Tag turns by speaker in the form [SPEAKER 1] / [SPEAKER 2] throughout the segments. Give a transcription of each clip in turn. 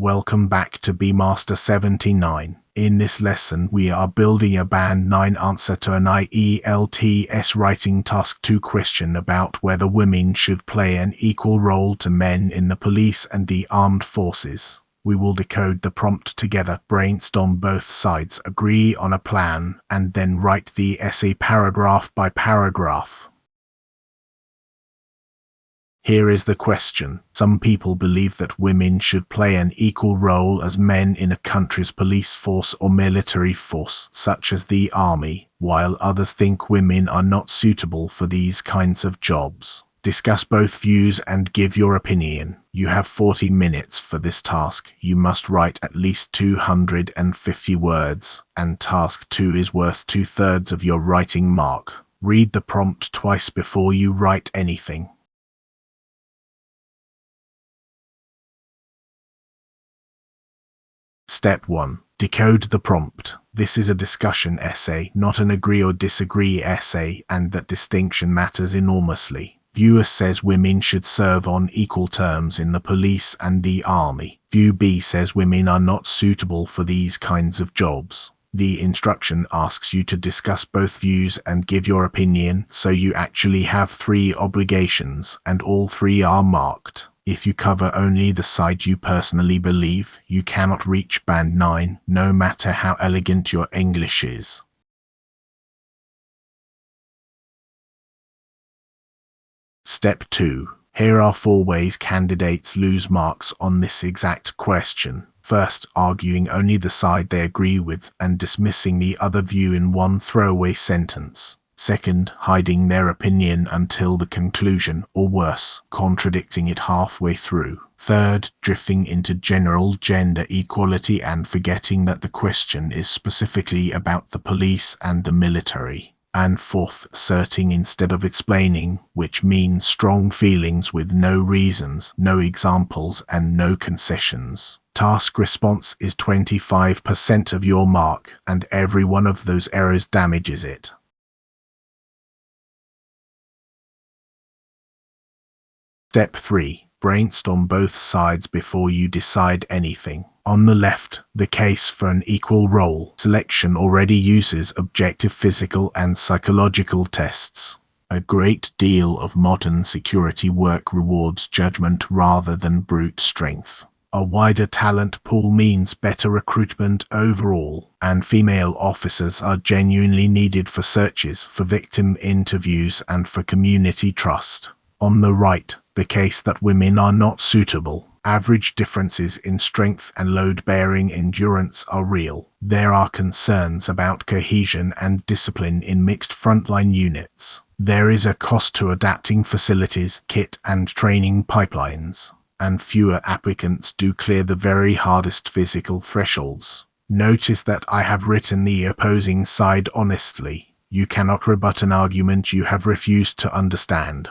[SPEAKER 1] Welcome back to Master 79. In this lesson, we are building a Band 9 answer to an ielts writing task 2 question about whether women should play an equal role to men in the police and the armed forces. We will decode the prompt together, brainstorm both sides, agree on a plan, and then write the essay paragraph by paragraph. Here is the question. Some people believe that women should play an equal role as men in a country's police force or military force, such as the army, while others think women are not suitable for these kinds of jobs. Discuss both views and give your opinion. You have 40 minutes for this task. You must write at least 250 words, and task 2 is worth 2/3 of your writing mark. Read the prompt twice before you write anything. Step 1. Decode the prompt. This is a discussion essay, not an agree or disagree essay, and that distinction matters enormously. View A says women should serve on equal terms in the police and the army. View B says women are not suitable for these kinds of jobs. The instruction asks you to discuss both views and give your opinion, so you actually have 3 obligations, and all 3 are marked. If you cover only the side you personally believe, you cannot reach Band 9, no matter how elegant your English is. Step 2. Here are 4 ways candidates lose marks on this exact question. First, arguing only the side they agree with and dismissing the other view in one throwaway sentence. Second, hiding their opinion until the conclusion, or worse, contradicting it halfway through. Third, drifting into general gender equality and forgetting that the question is specifically about the police and the military. And fourth, asserting instead of explaining, which means strong feelings with no reasons, no examples, and no concessions. Task response is 25% of your mark, and every one of those errors damages it. Step 3. Brainstorm both sides before you decide anything. On the left, the case for an equal role selection already uses objective physical and psychological tests. A great deal of modern security work rewards judgment rather than brute strength. A wider talent pool means better recruitment overall, and female officers are genuinely needed for searches, for victim interviews, and for community trust. On the right, the case that women are not suitable. Average differences in strength and load-bearing endurance are real. There are concerns about cohesion and discipline in mixed frontline units. There is a cost to adapting facilities, kit and training pipelines, and fewer applicants do clear the very hardest physical thresholds. Notice that I have written the opposing side honestly. You cannot rebut an argument you have refused to understand.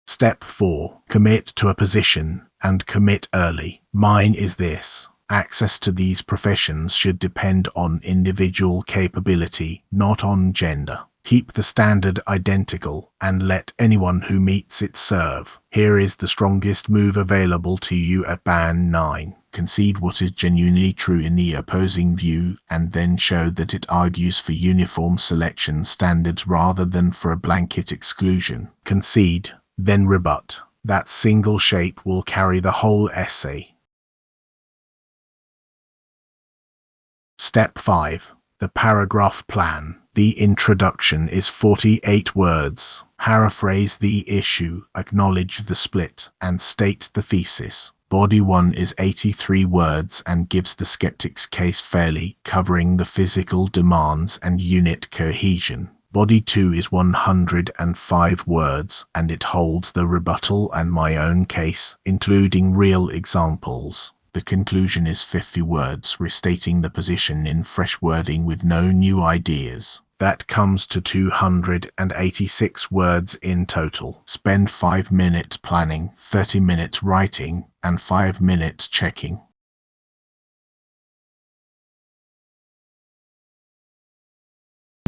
[SPEAKER 1] Step 4. Commit to a position, and commit early. Mine is this. Access to these professions should depend on individual capability, not on gender. Keep the standard identical, and let anyone who meets it serve. Here is the strongest move available to you at Band 9. Concede what is genuinely true in the opposing view, and then show that it argues for uniform selection standards rather than for a blanket exclusion. Concede, then rebut. That single shape will carry the whole essay. Step 5. The paragraph plan. The introduction is 48 words. Paraphrase the issue, acknowledge the split, and state the thesis. Body 1 is 83 words and gives the skeptic's case fairly, covering the physical demands and unit cohesion. Body 2 is 105 words, and it holds the rebuttal and my own case, including real examples. The conclusion is 50 words, restating the position in fresh wording with no new ideas. That comes to 286 words in total. Spend 5 minutes planning, 30 minutes writing, and 5 minutes checking.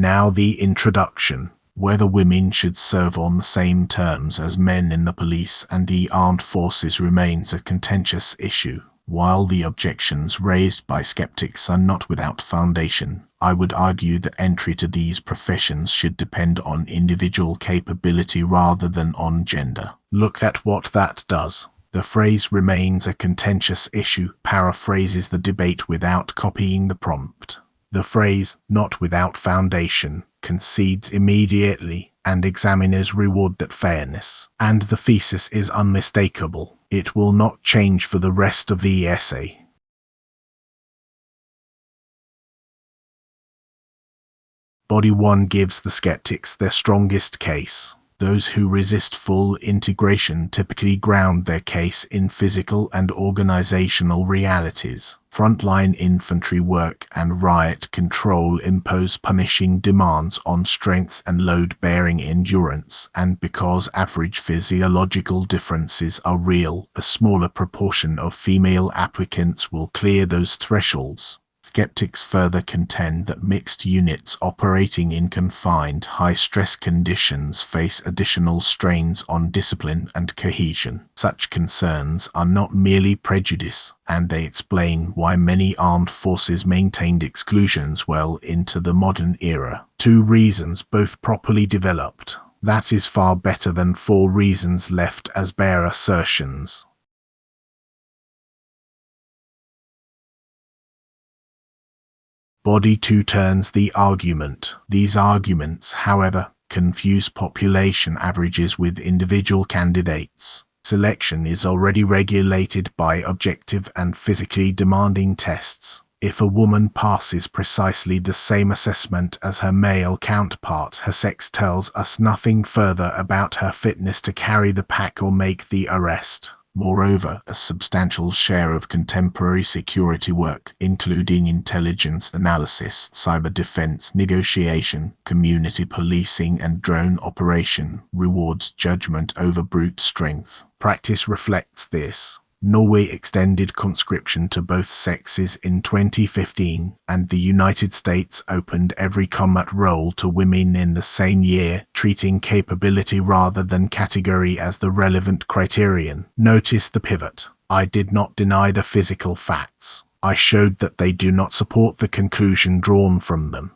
[SPEAKER 1] Now the introduction. Whether women should serve on the same terms as men in the police and the armed forces remains a contentious issue. While the objections raised by skeptics are not without foundation, I would argue that entry to these professions should depend on individual capability rather than on gender. Look at what that does. The phrase "remains a contentious issue" paraphrases the debate without copying the prompt. The phrase "not without foundation" concedes immediately, and examiners reward that fairness. And the thesis is unmistakable. It will not change for the rest of the essay. Body 1 gives the skeptics their strongest case. Those who resist full integration typically ground their case in physical and organizational realities. Frontline infantry work and riot control impose punishing demands on strength and load-bearing endurance, and because average physiological differences are real, a smaller proportion of female applicants will clear those thresholds. Skeptics further contend that mixed units operating in confined, high-stress conditions face additional strains on discipline and cohesion. Such concerns are not merely prejudice, and they explain why many armed forces maintained exclusions well into the modern era. 2 reasons, both properly developed. That is far better than 4 reasons left as bare assertions. Body 2 turns the argument. These arguments, however, confuse population averages with individual candidates. Selection is already regulated by objective and physically demanding tests. If a woman passes precisely the same assessment as her male counterpart, her sex tells us nothing further about her fitness to carry the pack or make the arrest. Moreover, a substantial share of contemporary security work, including intelligence analysis, cyber defense, negotiation, community policing, and drone operation, rewards judgment over brute strength. Practice reflects this. Norway extended conscription to both sexes in 2015, and the United States opened every combat role to women in the same year, treating capability rather than category as the relevant criterion. Notice the pivot. I did not deny the physical facts. I showed that they do not support the conclusion drawn from them.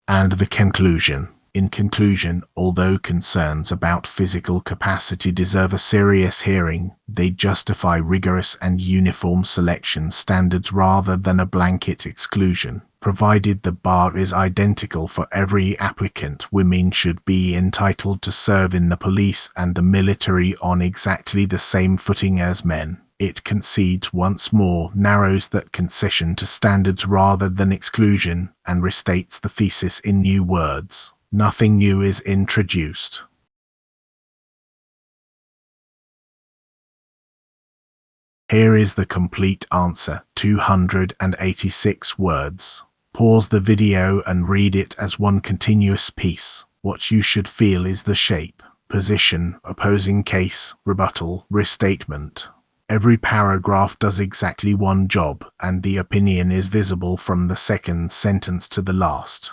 [SPEAKER 1] And the conclusion. In conclusion, although concerns about physical capacity deserve a serious hearing, they justify rigorous and uniform selection standards rather than a blanket exclusion. Provided the bar is identical for every applicant, women should be entitled to serve in the police and the military on exactly the same footing as men. It concedes once more, narrows that concession to standards rather than exclusion, and restates the thesis in new words. Nothing new is introduced. Here is the complete answer, 286 words. Pause the video and read it as one continuous piece. What you should feel is the shape, position, opposing case, rebuttal, restatement. Every paragraph does exactly one job, and the opinion is visible from the second sentence to the last.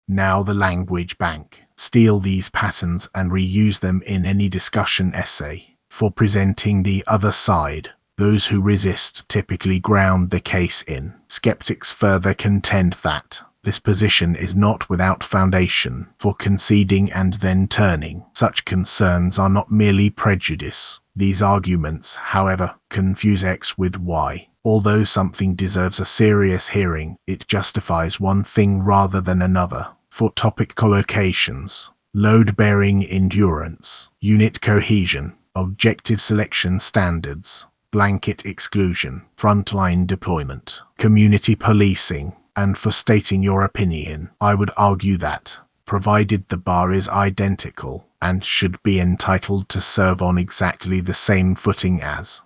[SPEAKER 1] Now the language bank. Steal these patterns and reuse them in any discussion essay. For presenting the other side, those who resist typically ground the case in. Skeptics further contend that this position is not without foundation, for conceding and then turning. Such concerns are not merely prejudice. These arguments, however, confuse X with Y. Although something deserves a serious hearing, it justifies one thing rather than another. For topic collocations: load-bearing endurance, unit cohesion, objective selection standards, blanket exclusion, frontline deployment, community policing, and for stating your opinion, I would argue that, provided the bar is identical, and should be entitled to serve on exactly the same footing as.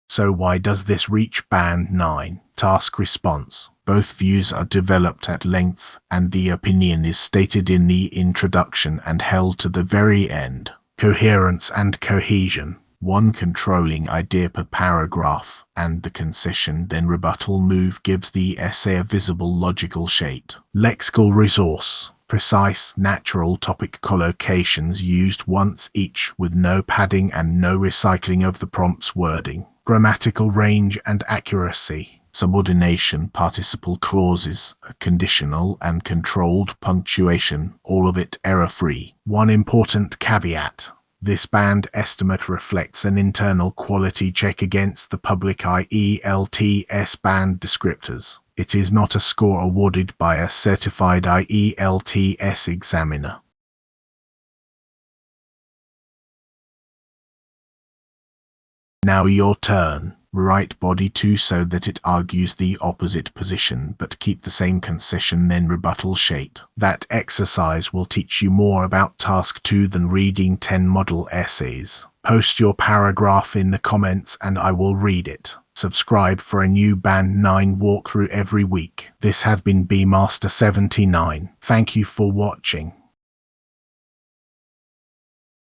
[SPEAKER 1] So why does this reach Band 9? Task response. Both views are developed at length, and the opinion is stated in the introduction and held to the very end. Coherence and cohesion. One controlling idea per paragraph, and the concession then rebuttal move gives the essay a visible logical shape. Lexical resource. Precise, natural topic collocations used once each with no padding and no recycling of the prompt's wording. Grammatical range and accuracy. Subordination, participle clauses, conditional and controlled punctuation, all of it error-free. One important caveat. This band estimate reflects an internal quality check against the public ielts band descriptors. It is not a score awarded by a certified ielts examiner. Now your turn. Write body 2 so that it argues the opposite position, but keep the same concession then rebuttal shape. That exercise will teach you more about task 2 than reading 10 model essays. Post your paragraph in the comments and I will read it. Subscribe for a new band 9 walkthrough every week. This has been bmaster79. Thank you for watching.